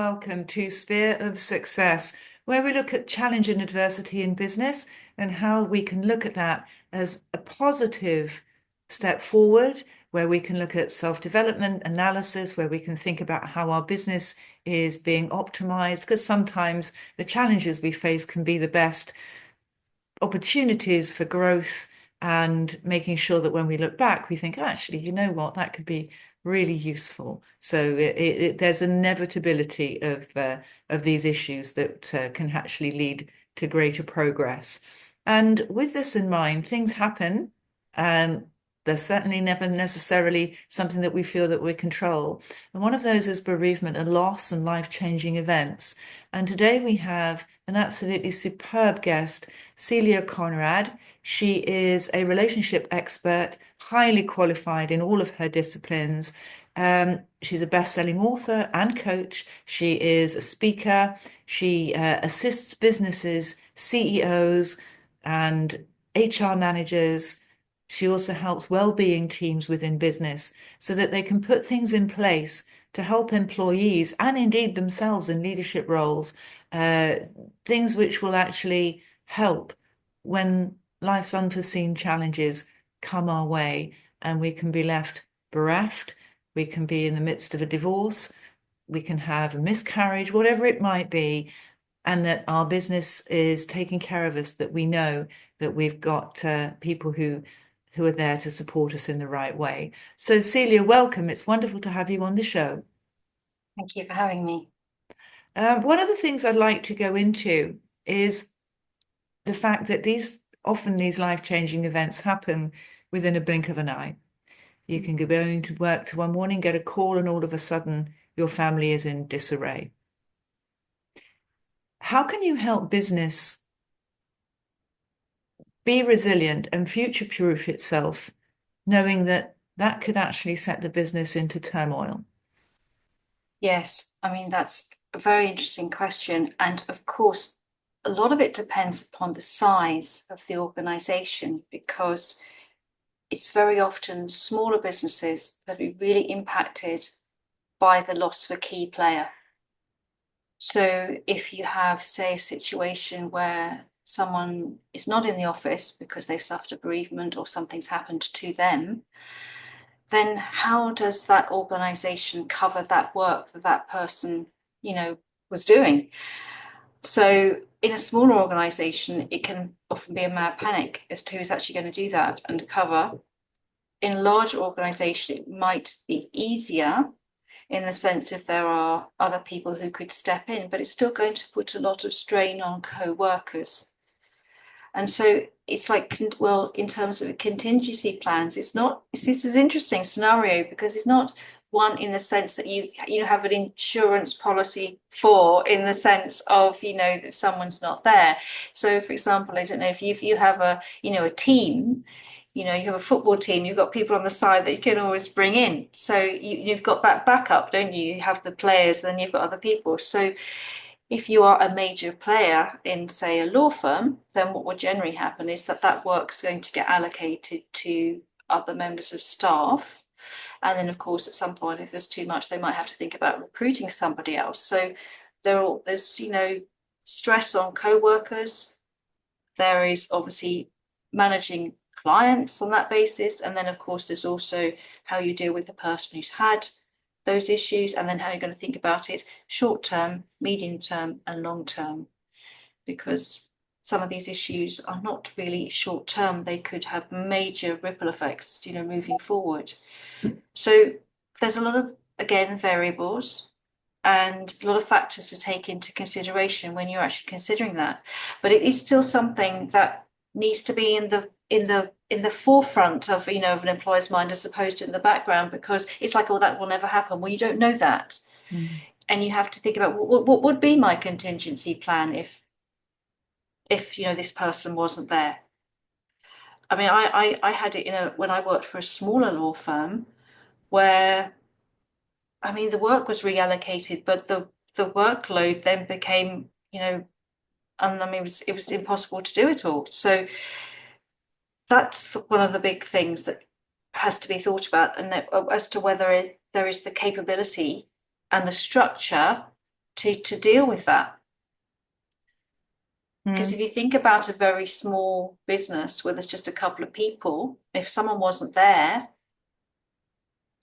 welcome to Sphere of Success, where we look at challenge and adversity in business and how we can look at that as a positive step forward, where we can look at self-development analysis, where we can think about how our business is being optimized, because sometimes the challenges we face can be the best opportunities for growth and making sure that when we look back, we think, actually, you know what, that could be really useful. So there's inevitability of these issues that can actually lead to greater progress. And with this in mind, things happen, and they're certainly never necessarily something that we feel that we control. And one of those is bereavement and loss and life-changing events. And today we have an absolutely superb guest, Celia Conrad. She is a relationship expert, highly qualified in all of her disciplines. She's a best-selling author and coach. She is a speaker. She assists businesses, CEOs, and HR managers. She also helps well-being teams within business so that they can put things in place to help employees and indeed themselves in leadership roles, things which will actually help when life's unforeseen challenges come our way and we can be left bereft, we can be in the midst of a divorce, we can have a miscarriage, whatever it might be, and that our business is taking care of us, that we know that we've got people who are there to support us in the right way. So Celia, welcome. It's wonderful to have you on the show. Thank you for having me. One of the things I'd like to go into is the fact that often these life-changing events happen within a blink of an eye. You can go going to work to one morning, get a call, and all of a sudden your family is in disarray. How can you help business be resilient and future-proof itself, knowing that that could actually set the business into turmoil? Yes, I mean, that's a very interesting question. And of course, a lot of it depends upon the size of the organization because it's very often smaller businesses that are really impacted by the loss of a key player. So if you have, say, a situation where someone is not in the office because they've suffered a bereavement or something's happened to them, then how does that organization cover that work that that person, was doing? So in a smaller organization, it can often be a mad panic as to who's actually going to do that and cover. In a large organization, it might be easier in the sense if there are other people who could step in, but it's still going to put a lot of strain on co-workers. And so it's like, well, in terms of contingency plans, this is an interesting scenario because it's not one in the sense that you have an insurance policy for in the sense of, if someone's not there. So for example, I don't know if you have a team, you have a football team, you've got people on the side that you can always bring in. So you've got that backup, don't you? You have the players, then you've got other people. So if you are a major player in, say, a law firm, then what would generally happen is that work's going to get allocated to other members of staff. And then, of course, at some point, if there's too much, they might have to think about recruiting somebody else. So there's, stress on co-workers. There is obviously managing clients on that basis. And then, of course, there's also how you deal with the person who's had those issues and then how you're going to think about it short term, medium term, and long term. Because some of these issues are not really short term, they could have major ripple effects, moving forward. So there's a lot of, again, variables and a lot of factors to take into consideration when you're actually considering that. But it is still something that needs to be in the forefront of of an employer's mind as opposed to in the background, because it's like, oh, that will never happen. Well, you don't know that. Mm. And you have to think about what would be my contingency plan if this person wasn't there. I mean, I had it when I worked for a smaller law firm where, I mean, the work was reallocated, but the workload then became, and I mean, it was impossible to do it all. So that's one of the big things that has to be thought about, and as to whether there is the capability and the structure to deal with that. Because Mm. if you think about a very small business where there's just a couple of people, if someone wasn't there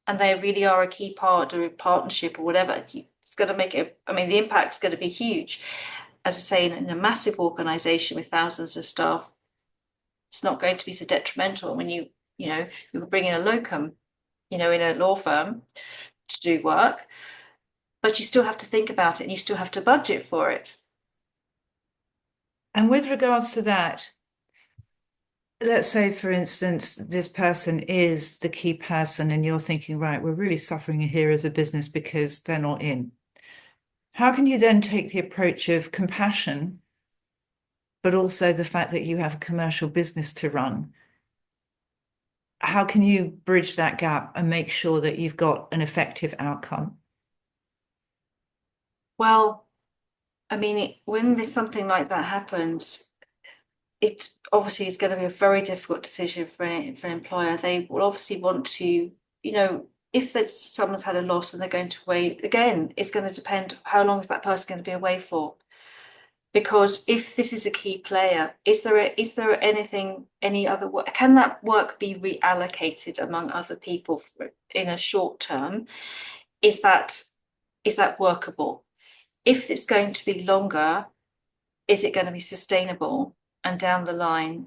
and they really are a key part or a partnership or whatever, it's going to make it, I mean, the impact's going to be huge. As I say, in a massive organization with thousands of staff, it's not going to be so detrimental when you could bring in a locum, in a law firm to do work, but you still have to think about it and you still have to budget for it. And with regards to that, let's say, for instance, this person is the key person, and you're thinking, right, we're really suffering here as a business because they're not in. How can you then take the approach of compassion, but also the fact that you have a commercial business to run? How can you bridge that gap and make sure that you've got an effective outcome? Well, I mean, when there's something like that happens, it obviously is going to be a very difficult decision for an employer. They will obviously want to, if there's someone's had a loss and they're going to wait again, it's going to depend how long is that person going to be away for. Because if this is a key player, is there any other work? Can that work be reallocated among other people in a short term? Is that workable? If it's going to be longer, is it going to be sustainable? And down the line,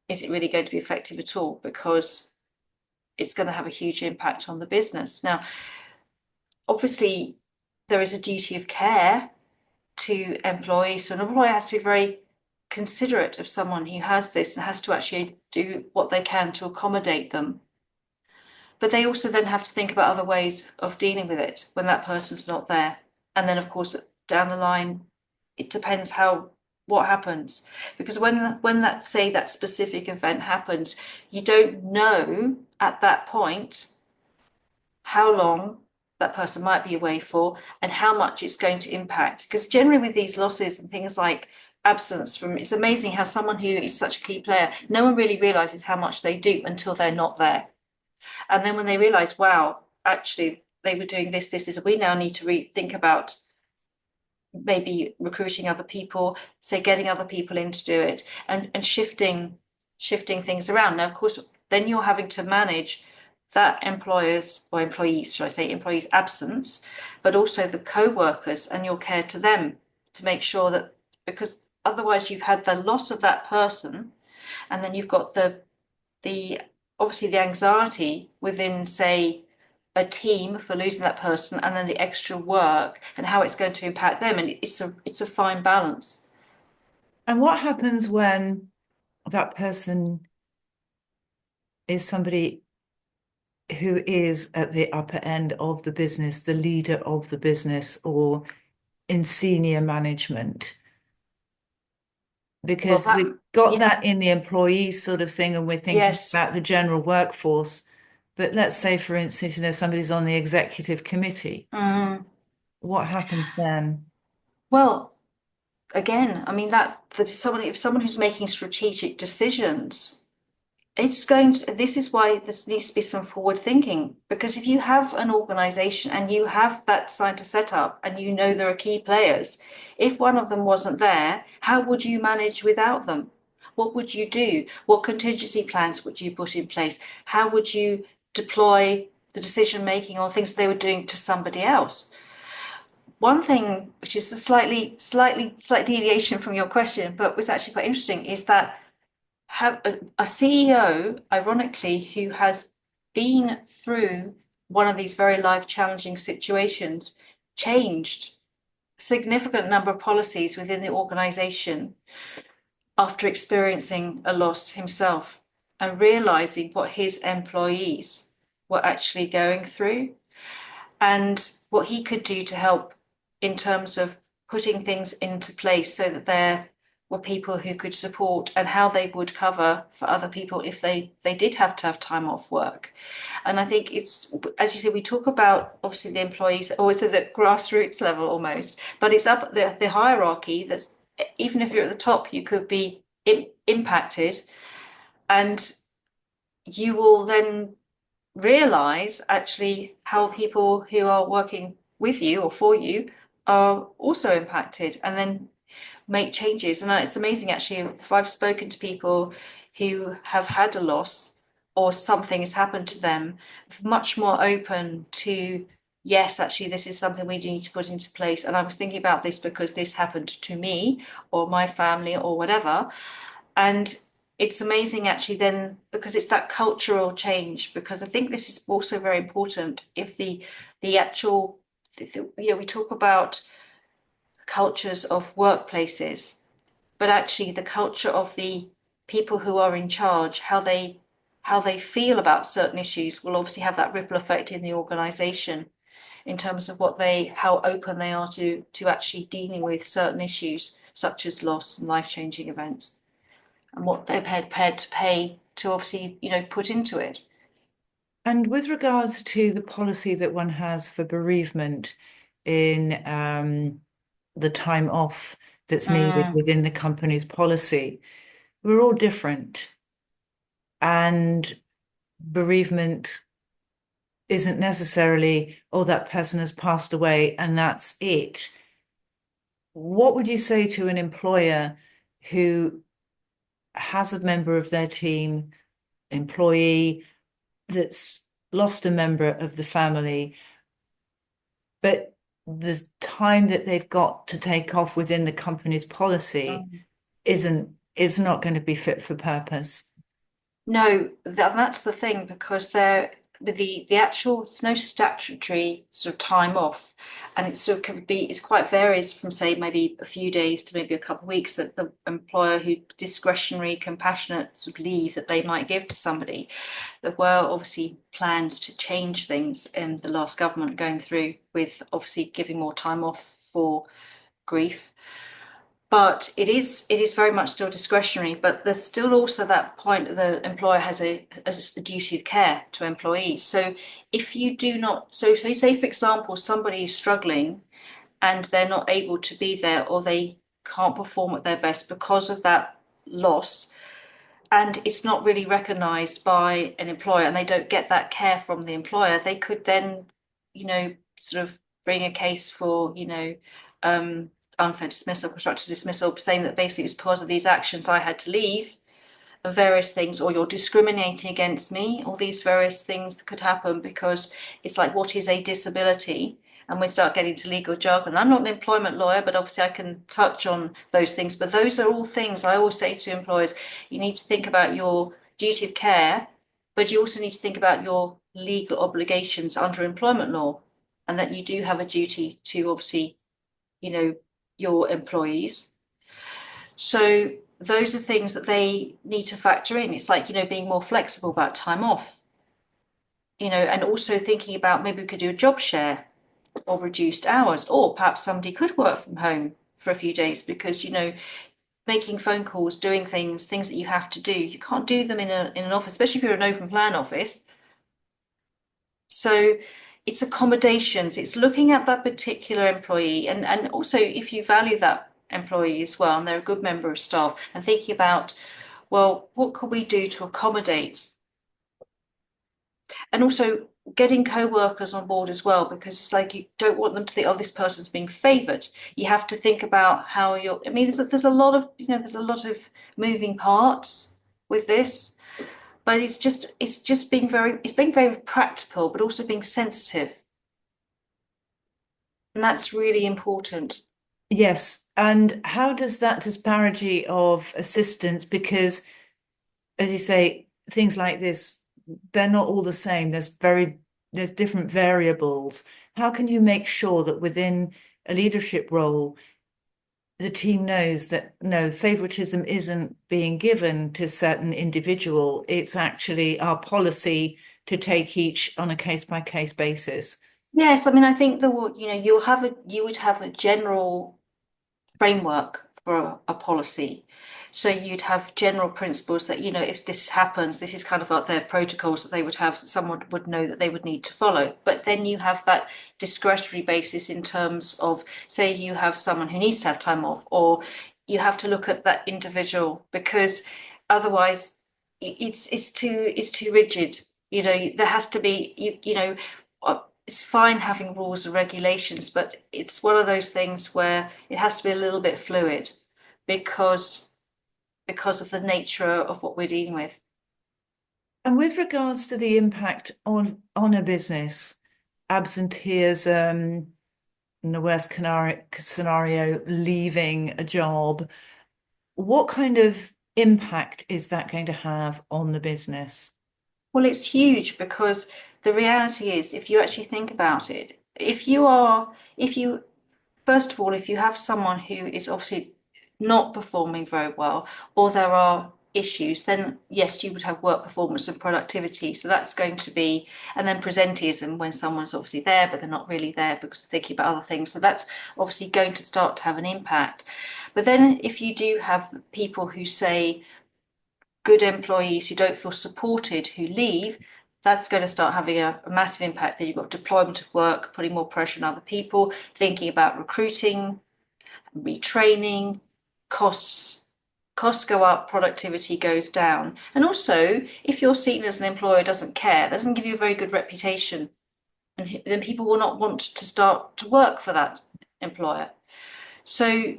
is it really going to be effective at all? Because it's going to have a huge impact on the business. Now, obviously, there is a duty of care to employees. So an employer has to be very considerate of someone who has this and has to actually do what they can to accommodate them. But they also then have to think about other ways of dealing with it when that person's not there. And then, of course, down the line, it depends what happens. Because when that specific event happens, you don't know at that point how long that person might be away for and how much it's going to impact. Because generally with these losses and things like absence from, it's amazing how someone who is such a key player, no one really realizes how much they do until they're not there. And then when they realize, wow, actually they were doing this, we now need to think about maybe recruiting other people, say getting other people in to do it, and shifting things around. Now, of course, then you're having to manage that employer's or employees, should I say, employees' absence, but also the co-workers and your care to them to make sure that, because otherwise you've had the loss of that person, and then you've got the obviously the anxiety within, say, a team for losing that person, and then the extra work and how it's going to impact them, and it's a fine balance. And what happens when that person is somebody who is at the upper end of the business, the leader of the business, or in senior management? Well, Because that, we've got yeah, that in the employees sort of thing, and we're thinking yes. about the general workforce. But let's say, for instance, somebody's on the executive committee. Mm. What happens then? Well, again, I mean that if someone who's making strategic decisions, this is why this needs to be some forward thinking, because if you have an organization and you have that scientist set up and you know there are key players, if one of them wasn't there, how would you manage without them? What would you do? What contingency plans would you put in place? How would you deploy the decision making on things they were doing to somebody else? One thing which is a slight deviation from your question, but was actually quite interesting, is that have a CEO, ironically, who has been through one of these very life challenging situations, changed a significant number of policies within the organization after experiencing a loss himself and realizing what his employees were actually going through and what he could do to help in terms of putting things into place so that there were people who could support and how they would cover for other people if they did have to have time off work. And I think it's, as you say, we talk about obviously the employees always at the grassroots level almost, but it's up the hierarchy that's, even if you're at the top, you could be impacted, and you will then realize actually how people who are working with you or for you are also impacted and then make changes. And it's amazing actually, if I've spoken to people who have had a loss or something has happened to them, much more open to, yes, actually, this is something we need to put into place. And I was thinking about this because this happened to me or my family or whatever. And it's amazing actually then because it's that cultural change, because I think this is also very important. If the actual, we talk about cultures of workplaces, but actually the culture of the people who are in charge, how they feel about certain issues will obviously have that ripple effect in the organization in terms of how open they are to actually dealing with certain issues such as loss and life-changing events, and what they're prepared to pay to obviously, put into it. And with regards to the policy that one has for bereavement in the time off that's needed Mm, within the company's policy, we're all different. And bereavement isn't necessarily, oh, that person has passed away and that's it. What would you say to an employer who has a member of their team, employee, that's lost a member of the family, but the time that they've got to take off within the company's policy mm. is not going to be fit for purpose? No, that's the thing because the actual it's no statutory sort of time off, and it sort of can be it's quite varies from say maybe a few days to maybe a couple of weeks that the employer who discretionary compassionate sort of leave that they might give to somebody. There were obviously plans to change things in the last government going through with obviously giving more time off for grief, but it is very much still discretionary. But there's still also that point that the employer has a duty of care to employees. So if you do not, so say for example somebody is struggling and they're not able to be there or they can't perform at their best because of that loss, and it's not really recognised by an employer and they don't get that care from the employer, they could then, sort of bring a case for, unfair dismissal, constructive dismissal, saying that basically it's because of these actions I had to leave and various things, or you're discriminating against me, all these various things that could happen because it's like, what is a disability? And we start getting to legal jargon. I'm not an employment lawyer, but obviously I can touch on those things. But those are all things I always say to employers, you need to think about your duty of care, but you also need to think about your legal obligations under employment law, and that you do have a duty to obviously, you know, your employees. So those are things that they need to factor in. It's like, being more flexible about time off, and also thinking about maybe we could do a job share or reduced hours, or perhaps somebody could work from home for a few days because, making phone calls, doing things that you have to do, you can't do them in an office, especially if you're an open plan office. So it's accommodations, it's looking at that particular employee, and also if you value that employee as well and they're a good member of staff, and thinking about, well, what could we do to accommodate? And also getting co-workers on board as well, because it's like you don't want them to think, oh, this person's being favored. You have to think about how you're, I mean, there's a lot of, there's a lot of moving parts with this, but it's just being very practical, but also being sensitive. And that's really important. Yes. And how does that disparity of assistance, because as you say, things like this, they're not all the same. There's different variables. How can you make sure that within a leadership role, the team knows that no, favoritism isn't being given to a certain individual. It's actually our policy to take each on a case by case basis. Yes, I mean, I think you would have a general framework for a policy. So you'd have general principles that, if this happens, this is kind of like their protocols that they would have, someone would know that they would need to follow. But then you have that discretionary basis in terms of, say, you have someone who needs to have time off, or you have to look at that individual because otherwise it's too rigid. There has to be, it's fine having rules and regulations, but it's one of those things where it has to be a little bit fluid because of the nature of what we're dealing with. And with regards to the impact on a business, absenteeism, in the worst scenario, leaving a job, what kind of impact is that going to have on the business? Well, it's huge because the reality is, if you actually think about it, if you first of all, if you have someone who is obviously not performing very well, or there are issues, then yes, you would have work performance and productivity. So that's going to be, and then presenteeism when someone's obviously there, but they're not really there because they're thinking about other things. So that's obviously going to start to have an impact. But then if you do have people who say, good employees who don't feel supported who leave, that's going to start having a massive impact. Then you've got deployment of work, putting more pressure on other people, thinking about recruiting, retraining, costs. Costs go up, productivity goes down. And also, if you're seen as an employer who doesn't care, that doesn't give you a very good reputation. And then people will not want to start to work for that employer. So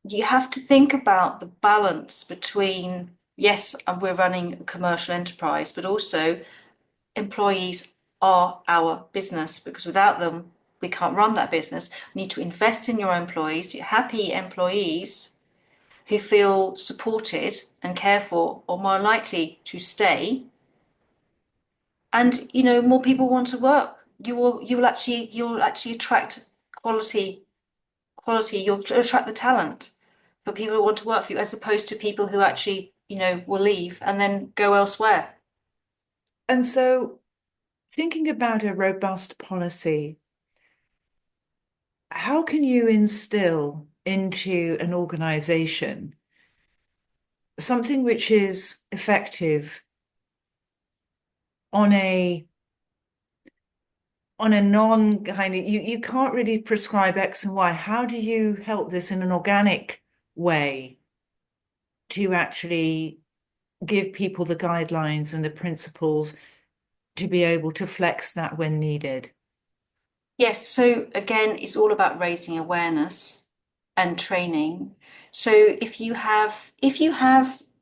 you have to think about the balance between, yes, we're running a commercial enterprise, but also employees are our business because without them, we can't run that business. You need to invest in your employees, happy employees who feel supported and cared for are more likely to stay. And more people want to work. You'll actually attract quality, you'll attract the talent for people who want to work for you, as opposed to people who actually, will leave and then go elsewhere. And so, thinking about a robust policy, how can you instill into an organization something which is effective on a non kind of you can't really prescribe X and Y. How do you help this in an organic way to actually give people the guidelines and the principles to be able to flex that when needed? Yes, so again, it's all about raising awareness and training. So if you have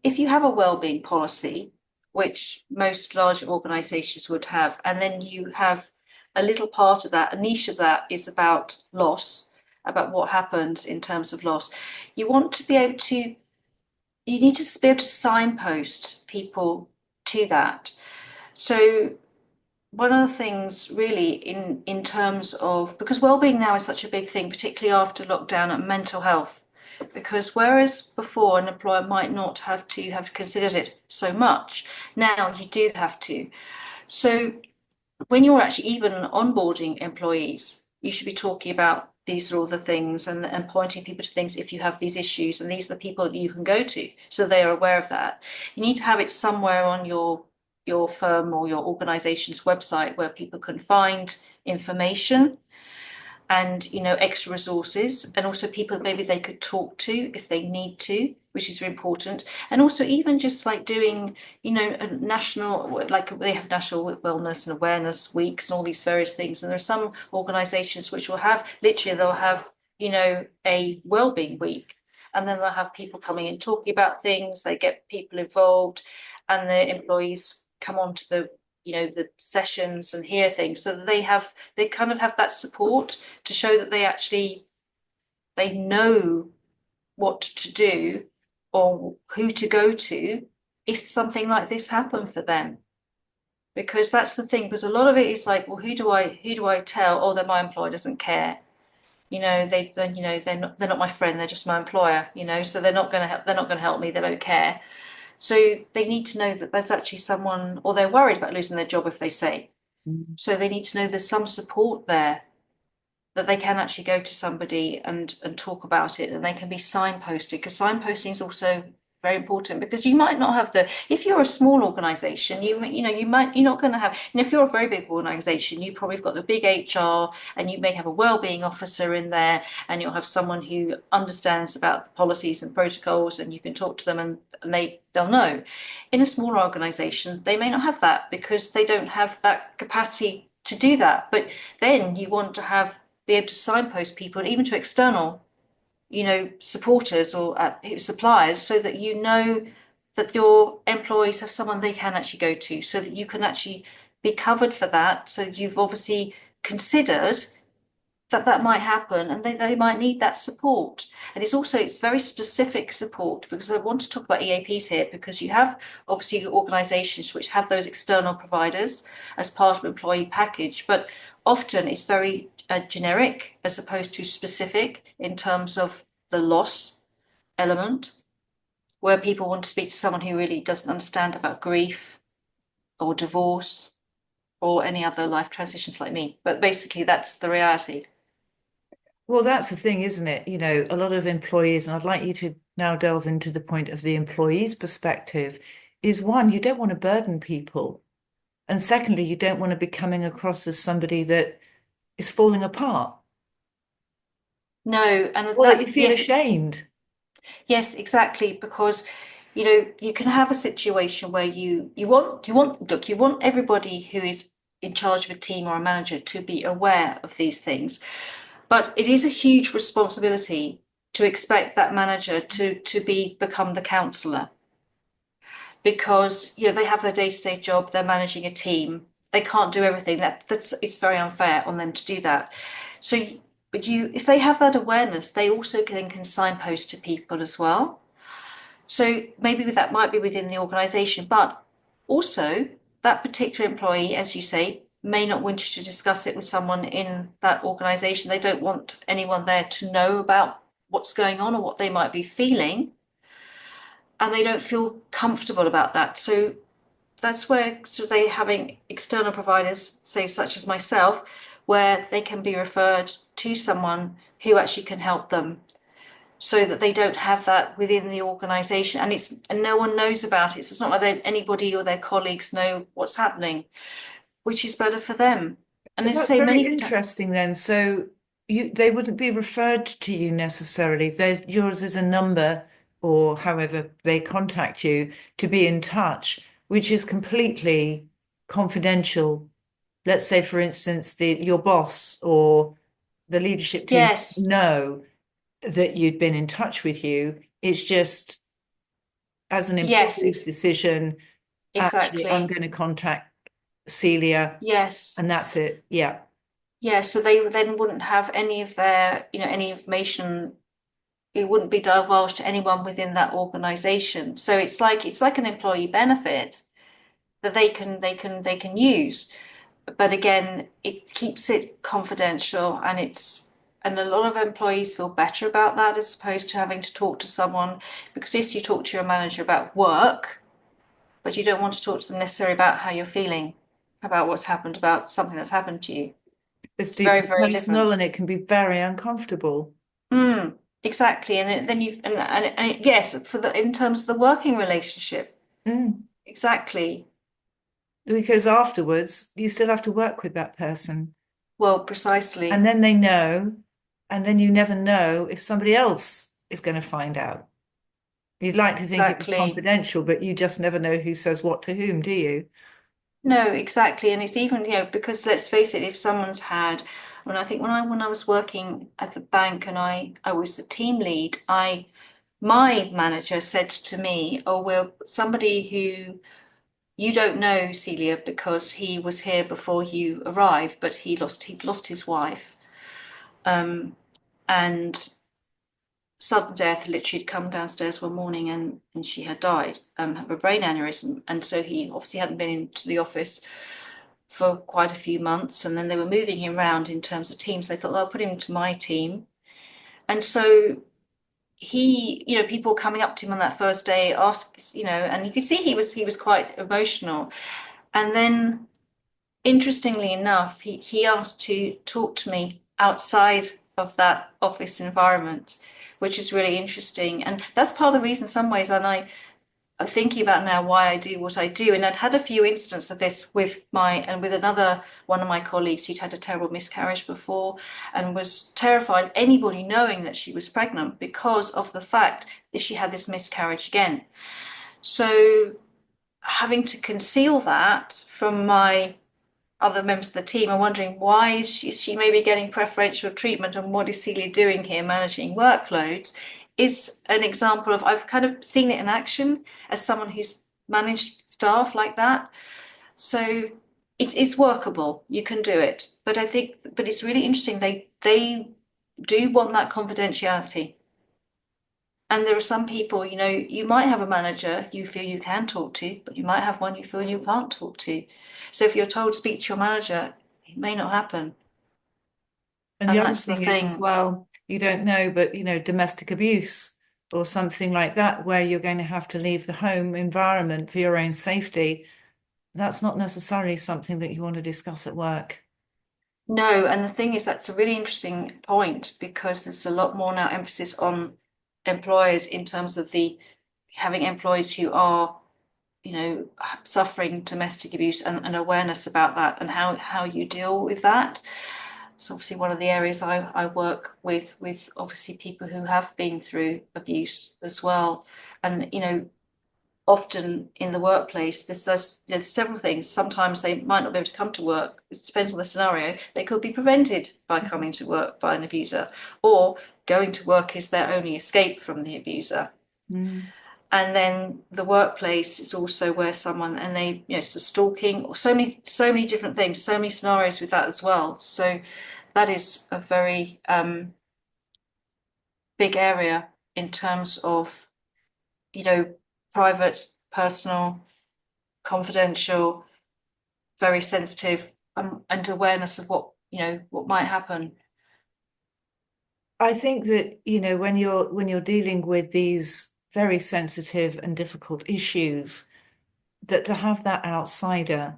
a well-being policy, which most large organizations would have, and then you have a little part of that, a niche of that is about loss, about what happens in terms of loss. You want to be able to, you need to be able to signpost people to that. So one of the things really in terms of, because well-being now is such a big thing, particularly after lockdown, and mental health, because whereas before an employer might not have to have considered it so much, now you do have to. So when you're actually even onboarding employees, you should be talking about these are all the things, and pointing people to things if you have these issues, and these are the people that you can go to, so they are aware of that. You need to have it somewhere on your firm or your organization's website where people can find information and extra resources, and also people maybe they could talk to if they need to, which is very important. And also even just like doing a national, like they have national wellness and awareness weeks and all these various things, and there are some organizations which will have, literally they'll have a well-being week, and then they'll have people coming in talking about things, they get people involved, and the employees come on to the sessions and hear things, so that they kind of have that support to show that they know what to do or who to go to if something like this happened for them. Because that's the thing, because a lot of it is like, well, who do I tell? Oh, they're my employer, doesn't care. They're not my friend, they're just my employer, so they're not going to help me, they don't care. So they need to know that there's actually someone, or they're worried about losing their job if they say. Mm. So they need to know there's some support there, that they can actually go to somebody and talk about it, and they can be signposted, because signposting is also very important, because you might not have if you're a small organization, you're not going to have, and if you're a very big organization, you probably have got the big HR, and you may have a well-being officer in there, and you'll have someone who understands about the policies and protocols, and you can talk to them, and they'll know. In a smaller organization, they may not have that because they don't have that capacity to do that. But then you want to be able to signpost people, even to external, supporters or suppliers, so that you know that your employees have someone they can actually go to, so that you can actually be covered for that. So you've obviously considered that might happen, and they might need that support. And it's very specific support, because I want to talk about EAPs here, because you have obviously organizations which have those external providers as part of employee package, but often it's very generic as opposed to specific in terms of the loss element, where people want to speak to someone who really doesn't understand about grief or divorce or any other life transitions like me. But basically, that's the reality. Well, that's the thing, isn't it? A lot of employees, and I'd like you to now delve into the point of the employee's perspective, is one, you don't want to burden people. And secondly, you don't want to be coming across as somebody that is falling apart No, and or that you feel yes, ashamed. yes, exactly, because you can have a situation where you want everybody who is in charge of a team or a manager to be aware of these things, but it is a huge responsibility to expect that manager to become the counselor, because they have their day-to-day job, they're managing a team, they can't do everything. It's very unfair on them to do that. So, but if they have that awareness, they also can signpost to people as well. So maybe that might be within the organisation, but also that particular employee, as you say, may not wish to discuss it with someone in that organisation. They don't want anyone there to know about what's going on or what they might be feeling, and they don't feel comfortable about that. So that's where they having external providers, say such as myself, where they can be referred to someone who actually can help them, so that they don't have that within the organization, and no one knows about it. So it's not like anybody or their colleagues know what's happening, which is better for them. And Well, as I that's say, very many interesting then. So they wouldn't be referred to you necessarily. Yours is a number or however they contact you to be in touch, which is completely confidential. Let's say, for instance, your boss or the leadership team yes, know that you'd been in touch with you. It's just as an yes, employee's decision, actually, I'm exactly, going to contact Celia yes. and that's it. Yeah. Yeah, so they then wouldn't have any of their, any information. It wouldn't be divulged to anyone within that organization. So it's like an employee benefit that they can use. But again, it keeps it confidential, and a lot of employees feel better about that, as opposed to having to talk to someone, because yes, you talk to your manager about work, but you don't want to talk to them necessarily about how you're feeling about what's happened, about something that's happened to you. It's It's very, deeply very personal different. and it can be very uncomfortable. Exactly. Then yes, in terms of the working relationship, Mm. exactly. Because afterwards, you still have to work with that person. Well, And precisely. then they know, and then you never know if somebody else is going to find out. You'd like to think it was Exactly. confidential, but you just never know who says what to whom, do you? No, exactly. And it's even, because let's face it, if someone's had, I think when I was working at the bank and I was the team lead, my manager said to me, "Oh, well, somebody who you don't know, Celia, because he was here before you arrived, but he'd lost his wife. And sudden death, literally had come downstairs one morning and she had died, of a brain aneurysm. And so he obviously hadn't been into the office for quite a few months. And then they were moving him around in terms of teams. They thought, "Well, I'll put him into my team." And so people coming up to him on that first day asked, and you could see he was quite emotional. And then, interestingly enough, he asked to talk to me outside of that office environment, which is really interesting. And that's part of the reason, in some ways, and I'm thinking about now why I do what I do. And I'd had a few instances of this with another one of my colleagues who'd had a terrible miscarriage before and was terrified of anybody knowing that she was pregnant, because of the fact that she had this miscarriage again. So having to conceal that from my other members of the team are wondering why is she maybe getting preferential treatment and what is Celia doing here managing workloads, is an example of I've kind of seen it in action as someone who's managed staff like that. So it's workable. You can do it. But I think, but it's really interesting. They do want that confidentiality. And there are some people, you know, you might have a manager you feel you can talk to, but you might have one you feel you can't talk to. So if you're told to speak to your manager, it may not happen. And the And other that's the thing is as thing. well, you don't know, but domestic abuse or something like that, where you're going to have to leave the home environment for your own safety. That's not necessarily something that you want to discuss at work. No, and the thing is, that's a really interesting point because there's a lot more now emphasis on employers in terms of the having employees who are, you know, suffering domestic abuse and awareness about that and how you deal with that. It's obviously one of the areas I work with obviously people who have been through abuse as well. And, you know, often in the workplace, there's several things. Sometimes they might not be able to come to work. It depends on the scenario. They could be prevented by coming to work by an abuser, or going to work is their only escape from the abuser. Mm. And then the workplace is also where someone and they, you know, so stalking or so many different things, so many scenarios with that as well. So that is a very big area in terms of, you know, private, personal, confidential, very sensitive, and awareness of what, you know, what might happen. I think that, when you're dealing with these very sensitive and difficult issues, that to have that outsider,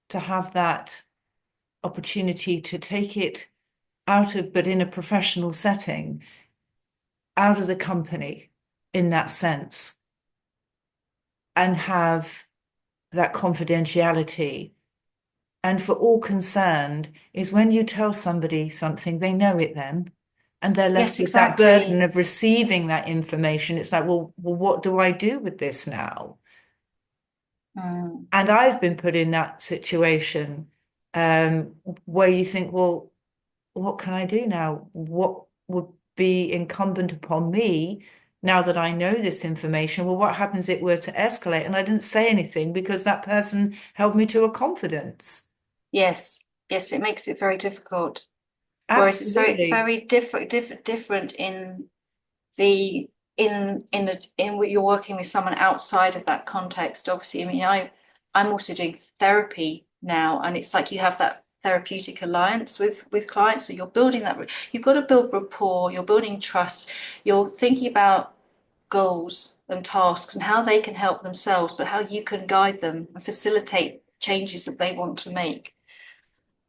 to have that opportunity to take it out of, but in a professional setting, out of the company in that sense, and have that confidentiality. And for all concerned, is when you tell somebody something, they know it then, and they're left Yes, with that burden exactly. of receiving that information. It's like, well, what do I do with this now? Mm. And I've been put in that situation where you think, well, what can I do now? What would be incumbent upon me now that I know this information? Well, what happens if it were to escalate? And I didn't say anything because that person held me to a confidence. Yes, yes, it makes it very difficult. Whereas it's Absolutely. very different in the in what you're working with someone outside of that context. Obviously, I mean, I'm also doing therapy now, and it's like you have that therapeutic alliance with clients. So you're building that. You've got to build rapport. You're building trust. You're thinking about goals and tasks and how they can help themselves, but how you can guide them and facilitate changes that they want to make.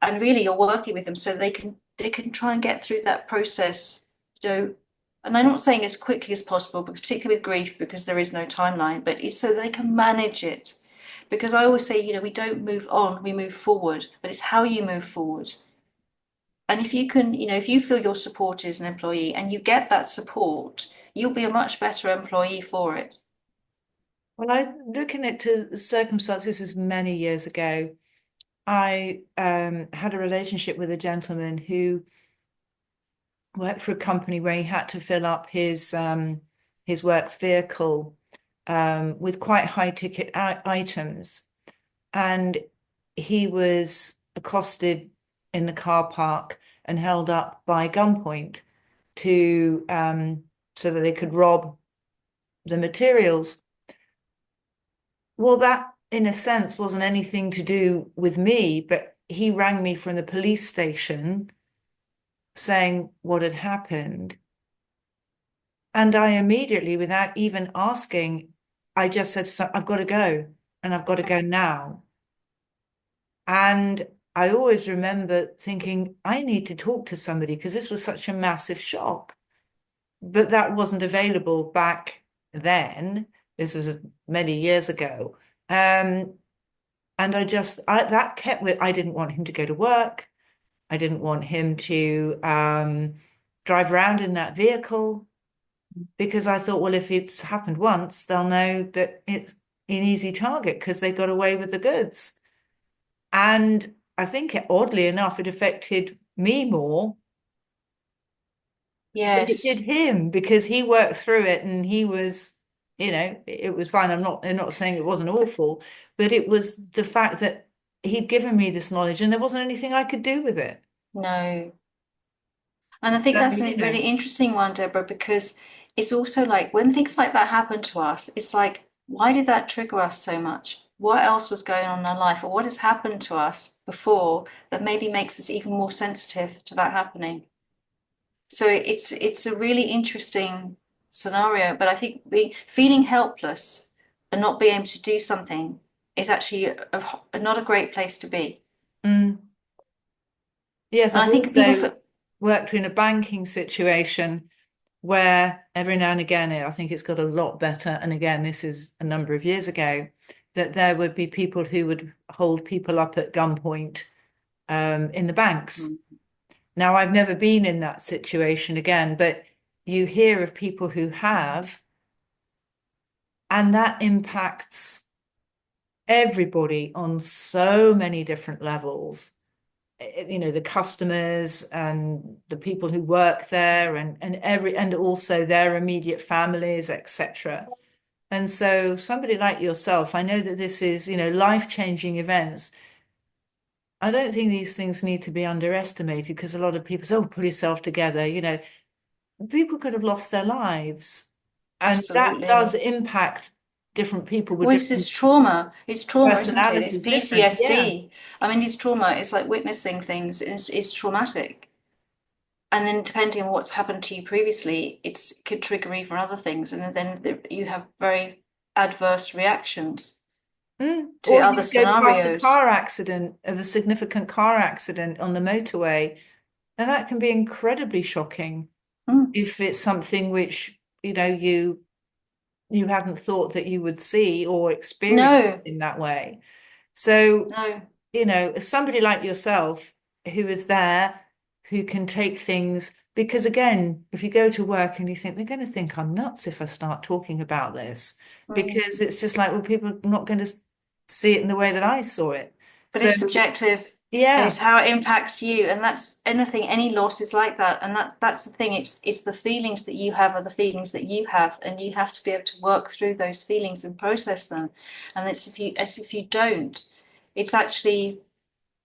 And really, you're working with them so they can try and get through that process, you know. And I'm not saying as quickly as possible, but particularly with grief, because there is no timeline, but it's so they can manage it. Because I always say, you know, we don't move on, we move forward, but it's how you move forward. And if you can, you know, if you feel you're supported as an employee and you get that support, you'll be a much better employee for it. Well, I looking at circumstances as many years ago, I had a relationship with a gentleman who worked for a company where he had to fill up his works vehicle with quite high ticket items, and he was accosted in the car park and held up by gunpoint to so that they could rob the materials. Well, that in a sense wasn't anything to do with me, but he rang me from the police station saying what had happened. And I immediately, without even asking, I just said, I've got to go and I've got to go now. And I always remember thinking, I need to talk to somebody because this was such a massive shock. But that wasn't available back then. This was many years ago. Um, and that kept with, I didn't want him to go to work. I didn't want him to drive around in that vehicle because I thought, well, if it's happened once, they'll know that it's an easy target because they got away with the goods. And I think oddly enough, it affected me more than it did Yes. him because he worked through it and he was, it was fine. I'm not saying it wasn't awful, but it was the fact that he'd given me this knowledge and there wasn't anything I could do with it. No. And I think So, that's a really interesting one, Deborah, because it's also like when things like that happen to us, it's like, why did that trigger us so much? What else was going on in our life, or what has happened to us before that maybe makes us even more sensitive to that happening? So it's a really interesting scenario, but I think feeling helpless and not being able to do something is actually not a great place to be. mm, yes, And I've I think people, also worked in a banking situation where every now and again, I think it's got a lot better. And again, this is a number of years ago, that there would be people who would hold people up at gunpoint in the banks. Now, I've never been in that situation again, but you hear of people who have, and that impacts everybody on so many different levels. The customers and the people who work there and also their immediate families, etc. And so somebody like yourself, I know that this is, life-changing events. I don't think these things need to be underestimated because a lot of people say, oh, pull yourself together. People could have lost their lives. And that does absolutely. impact different people with Well, it's different this trauma. It's trauma, isn't it? It's personalities, different. Yeah. PTSD. I mean, it's trauma. It's like witnessing things. It's traumatic. And then depending on what's happened to you previously, it could trigger even other things. And then you have very adverse reactions to Or other you go past scenarios. a significant car accident on the motorway, and that can be incredibly shocking Mm, if it's something which, you hadn't thought that you would see or experience no, in that way. So, no. if somebody like yourself who is there, who can take things, because again, if you go to work and you think they're going to think I'm nuts if I start talking about this, Mm. because it's just like, well, people are not going to see it in the way that I saw it. But So, it's subjective and yeah. it's how it impacts you. And that's anything, any loss is like that. And that's the thing. It's the feelings that you have are the feelings that you have. And you have to be able to work through those feelings and process them. And it's if you don't, it's actually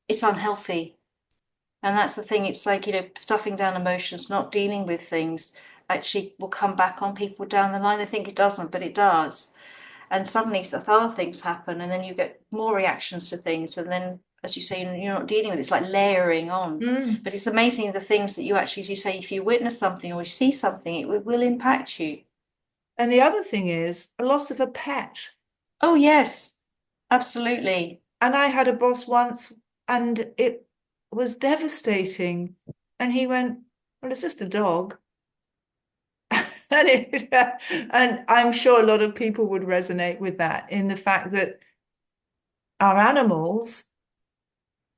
it's unhealthy. And that's the thing. It's like, stuffing down emotions, not dealing with things actually will come back on people down the line. They think it doesn't, but it does. And suddenly the other things happen, and then you get more reactions to things. And then, as you say, you're not dealing with it. It's like layering on. Mm. But it's amazing the things that you actually, as you say, if you witness something or you see something, it will impact you. And the other thing is a loss of a pet. Oh, yes, absolutely. And I had a boss once and it was devastating. And he went, well, it's just a dog. And I'm sure a lot of people would resonate with that in the fact that our animals,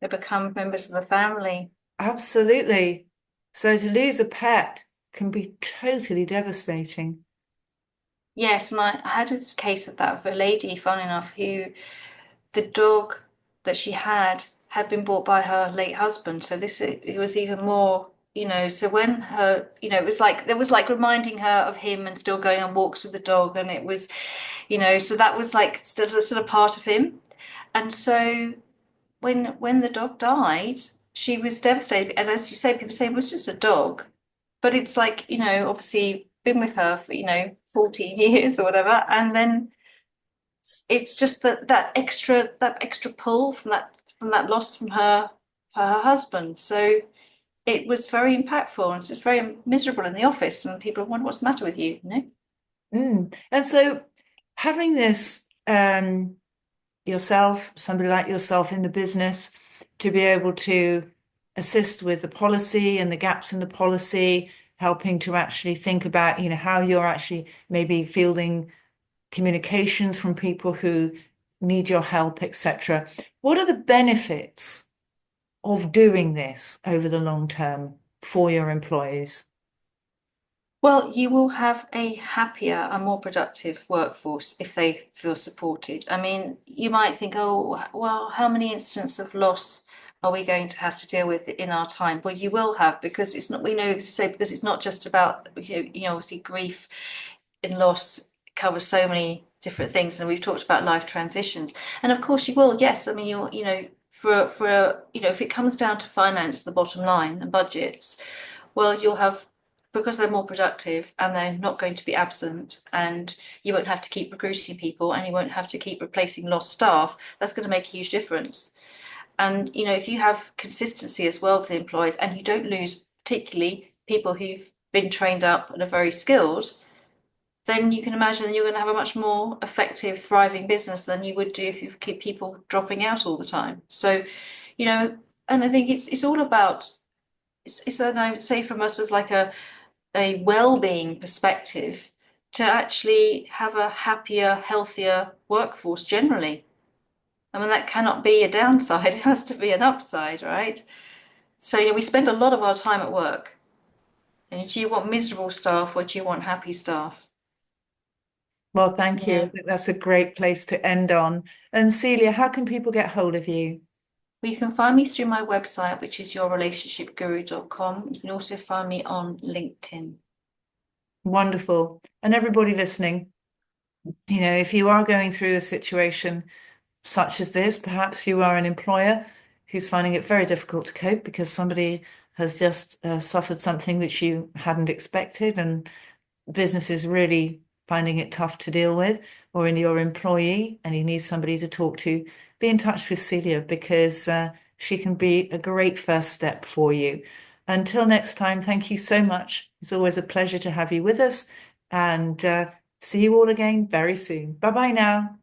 They become members of the family. absolutely. So to lose a pet can be totally devastating. Yes, and I had a case of that of a lady, fun enough, who the dog that she had been bought by her late husband. So this it was even more, so when her, it was like reminding her of him and still going on walks with the dog. And it was, so that was like still a sort of part of him. And so when the dog died, she was devastated. And as you say, people say it was just a dog, but it's like, obviously been with her for, 14 years or whatever. And then it's just that extra pull from that loss from her husband. So it was very impactful and it's just very miserable in the office and people wonder what's the matter with you. And so having this yourself, somebody like yourself in the business, to be able to assist with the policy and the gaps in the policy, helping to actually think about, how you're actually maybe fielding communications from people who need your help, etc. What are the benefits of doing this over the long term for your employees? Well, you will have a happier and more productive workforce if they feel supported. I mean, you might think, oh, well, how many instances of loss are we going to have to deal with in our time? Well, you will have, because it's not, we know, so because it's not just about, obviously grief and loss covers so many different things, and we've talked about life transitions. And of course you will, yes. I mean, for if it comes down to finance, the bottom line and budgets, well, you'll have, because they're more productive and they're not going to be absent, and you won't have to keep recruiting people and you won't have to keep replacing lost staff. That's going to make a huge difference. And if you have consistency as well with the employees, and you don't lose particularly people who've been trained up and are very skilled, then you can imagine that you're going to have a much more effective, thriving business than you would do if you keep people dropping out all the time. So, and I think it's all about, it's I would say, from a sort of like a well-being perspective, to actually have a happier, healthier workforce generally. I mean, that cannot be a downside, it has to be an upside, right? So, we spend a lot of our time at work. And do you want miserable staff or do you want happy staff? Well, thank you. I Yeah. think that's a great place to end on. And Celia, how can people get hold of you? Well, you can find me through my website, which is yourrelationshipguru.com. You can also find me on LinkedIn. Wonderful. And everybody listening, if you are going through a situation such as this, perhaps you are an employer who's finding it very difficult to cope because somebody has just suffered something which you hadn't expected, and business is really finding it tough to deal with, or in your employee and you need somebody to talk to, be in touch with Celia, because she can be a great first step for you. Until next time, thank you so much. It's always a pleasure to have you with us, and see you all again very soon. Bye bye now.